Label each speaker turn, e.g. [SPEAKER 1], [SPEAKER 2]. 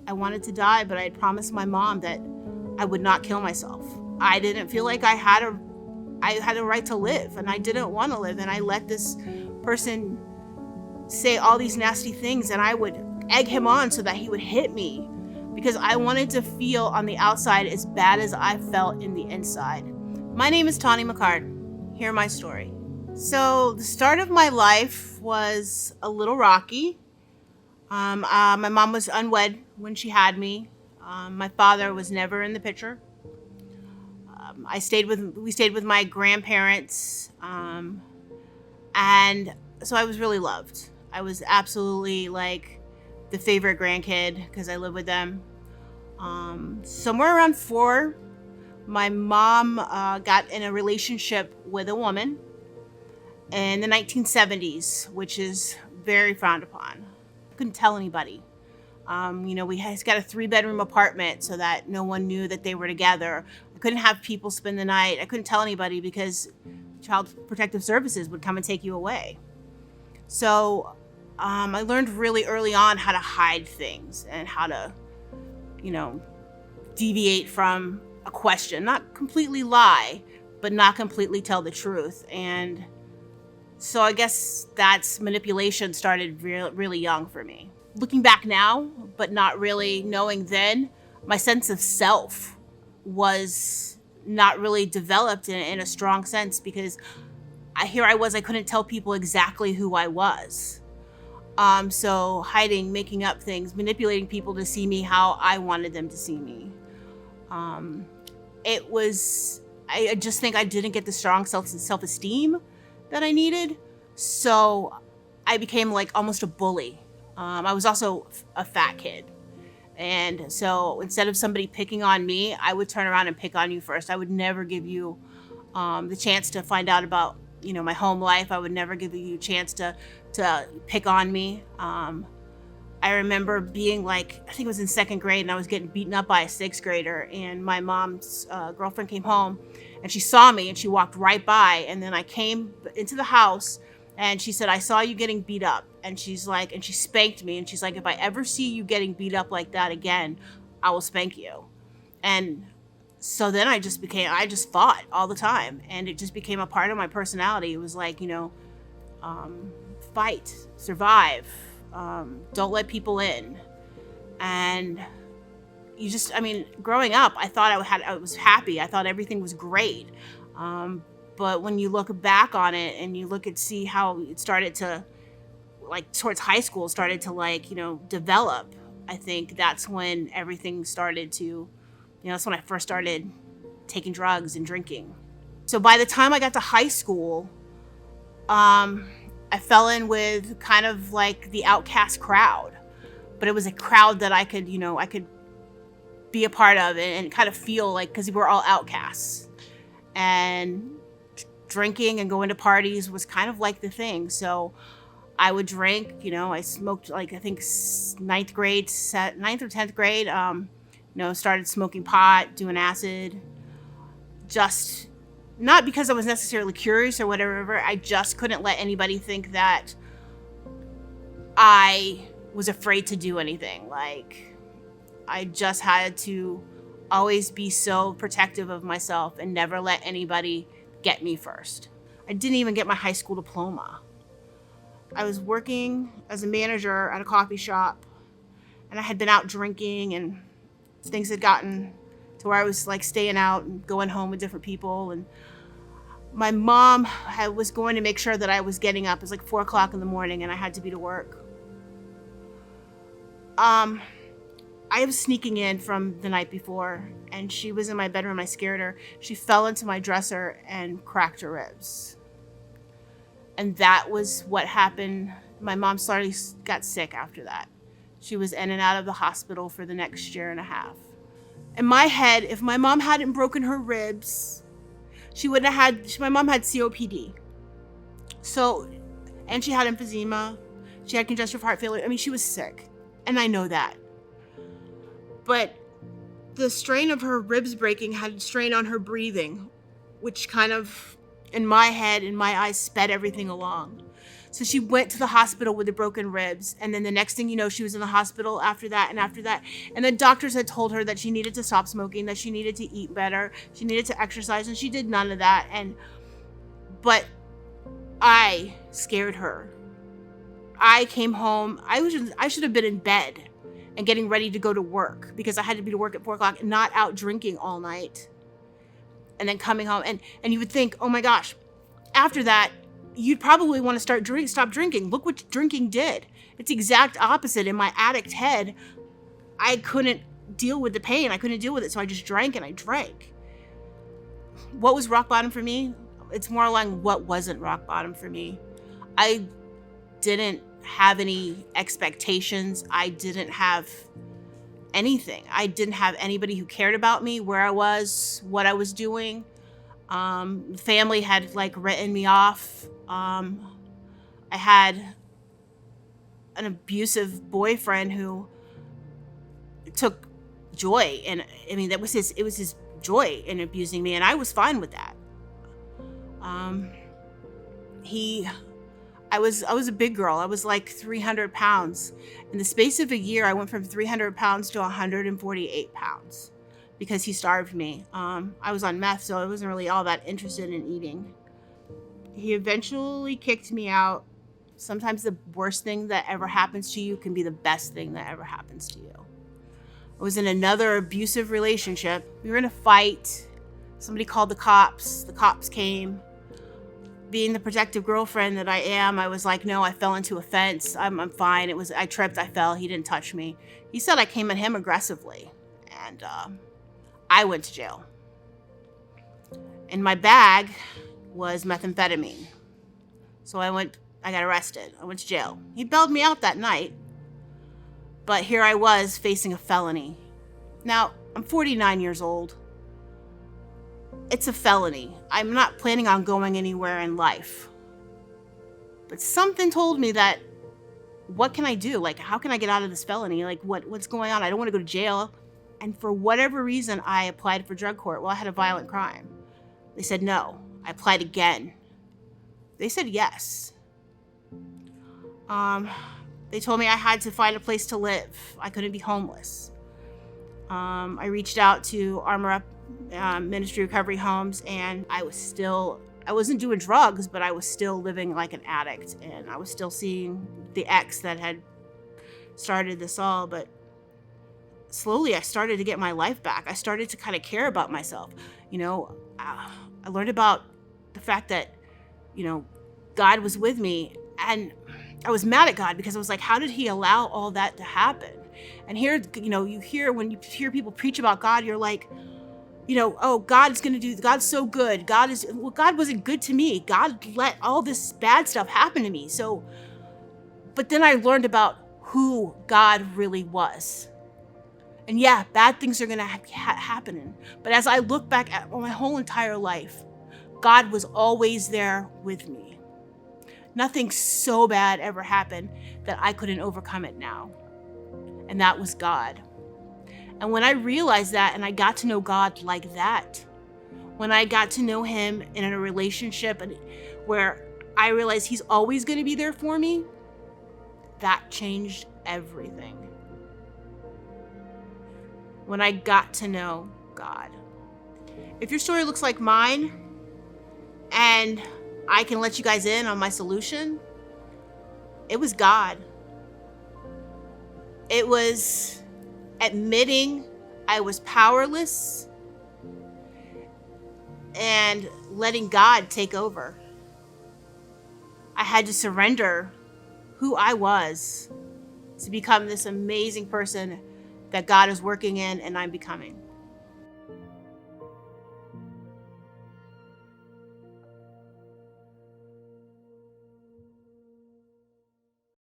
[SPEAKER 1] I wanted to die, but I had promised my mom that I would not kill myself. I didn't feel like I had a right to live, and I didn't want to live, and I let this person say all these nasty things, and I would egg him on so that he would hit me because I wanted to feel on the outside as bad as I felt in the inside. My name is Tawnie McCard. Hear my story. So the start of my life was a little rocky. My mom was unwed when she had me. My father was never in the picture. We stayed with my grandparents, and so I was really loved. I was absolutely like the favorite grandkid because I lived with them. Somewhere around 4, my mom got in a relationship with a woman in the 1970s, which is very frowned upon. I couldn't tell anybody. We got a 3-bedroom apartment so that no one knew that they were together. I couldn't have people spend the night. I couldn't tell anybody because Child Protective Services would come and take you away. So I learned really early on how to hide things and how to, deviate from a question. Not completely lie, but not completely tell the truth. And so I guess that's manipulation started really young for me. Looking back now, but not really knowing then, my sense of self was not really developed in a strong sense because I couldn't tell people exactly who I was. So hiding, making up things, manipulating people to see me how I wanted them to see me. I just think I didn't get the strong self-esteem that I needed. So I became like almost a bully. I was also a fat kid. And so instead of somebody picking on me, I would turn around and pick on you first. I would never give you the chance to find out about, my home life. I would never give you a chance to pick on me. I remember being like, I think it was in 2nd grade, and I was getting beaten up by a 6th grader. And my mom's girlfriend came home, and she saw me, and she walked right by. And then I came into the house, and she said, "I saw you getting beat up." And she's like, and she spanked me. And she's like, "If I ever see you getting beat up like that again, I will spank you." And so then I just fought all the time. And it just became a part of my personality. It was like, fight, survive, don't let people in. And growing up, I thought I was happy. I thought everything was great. But when you look back on it and you see how it started to, like, towards high school, started to develop, I think that's when everything started to, that's when I first started taking drugs and drinking. So by the time I got to high school, I fell in with kind of like the outcast crowd, but it was a crowd that I could be a part of and kind of feel like, because we were all outcasts, and drinking and going to parties was kind of like the thing. So I would drink, I smoked, like, I think 9th or 10th grade, started smoking pot, doing acid, just not because I was necessarily curious or whatever. I just couldn't let anybody think that I was afraid to do anything. Like, I just had to always be so protective of myself and never let anybody get me first. I didn't even get my high school diploma. I was working as a manager at a coffee shop, and I had been out drinking, and things had gotten to where I was like staying out and going home with different people. And my mom was going to make sure that I was getting up. It was like 4 o'clock in the morning, and I had to be to work. I was sneaking in from the night before, and she was in my bedroom. I scared her. She fell into my dresser and cracked her ribs. And that was what happened. My mom got sick after that. She was in and out of the hospital for the next year and a half. In my head, if my mom hadn't broken her ribs, my mom had COPD. So, and she had emphysema. She had congestive heart failure. She was sick. And I know that. But the strain of her ribs breaking had a strain on her breathing, which kind of, in my head, in my eyes, sped everything along. So she went to the hospital with the broken ribs. And then the next thing you know, she was in the hospital after that and after that. And the doctors had told her that she needed to stop smoking, that she needed to eat better, she needed to exercise, and she did none of that. But I scared her. I came home. I should have been in bed and getting ready to go to work because I had to be to work at 4 o'clock, not out drinking all night. And then coming home, and you would think, oh my gosh, after that, you'd probably want to stop drinking. Look what drinking did. It's the exact opposite. In my addict head, I couldn't deal with the pain. I couldn't deal with it, so I just drank and I drank. What was rock bottom for me? It's more like what wasn't rock bottom for me. I didn't have any expectations. I didn't have anything. I didn't have anybody who cared about me, where I was, what I was doing. Family had written me off. I had an abusive boyfriend who took joy, and it was his joy in abusing me, and I was fine with that. I was a big girl. I was 300 pounds. In the space of a year, I went from 300 pounds to 148 pounds because he starved me. I was on meth, so I wasn't really all that interested in eating. He eventually kicked me out. Sometimes the worst thing that ever happens to you can be the best thing that ever happens to you. I was in another abusive relationship. We were in a fight. Somebody called the cops. The cops came. Being the protective girlfriend that I am, I was like, no, I fell into a fence. I'm fine. I tripped, I fell. He didn't touch me. He said I came at him aggressively, and I went to jail. In my bag was methamphetamine. So I got arrested. I went to jail. He bailed me out that night, but here I was facing a felony. Now, I'm 49 years old. It's a felony. I'm not planning on going anywhere in life. But something told me that, what can I do? How can I get out of this felony? What's going on? I don't want to go to jail. And for whatever reason, I applied for drug court. Well, I had a violent crime. They said no. I applied again. They said yes. They told me I had to find a place to live. I couldn't be homeless. I reached out to Armor Up Ministry Recovery Homes, and I wasn't doing drugs, but I was still living like an addict, and I was still seeing the ex that had started this all. But slowly I started to get my life back. I started to kind of care about myself. I learned about the fact that, God was with me, and I was mad at God because I was like, how did he allow all that to happen? And here, when you hear people preach about God, you're like, oh, God's so good. God wasn't good to me. God let all this bad stuff happen to me. So, but then I learned about who God really was. And yeah, bad things are going to happen. But as I look back at my whole entire life, God was always there with me. Nothing so bad ever happened that I couldn't overcome it now. And that was God. And when I realized that, and I got to know God like that, when I got to know him in a relationship and where I realized he's always going to be there for me, that changed everything. When I got to know God. If your story looks like mine, and I can let you guys in on my solution, it was God. It was admitting I was powerless and letting God take over. I had to surrender who I was to become this amazing person that God is working in and I'm becoming.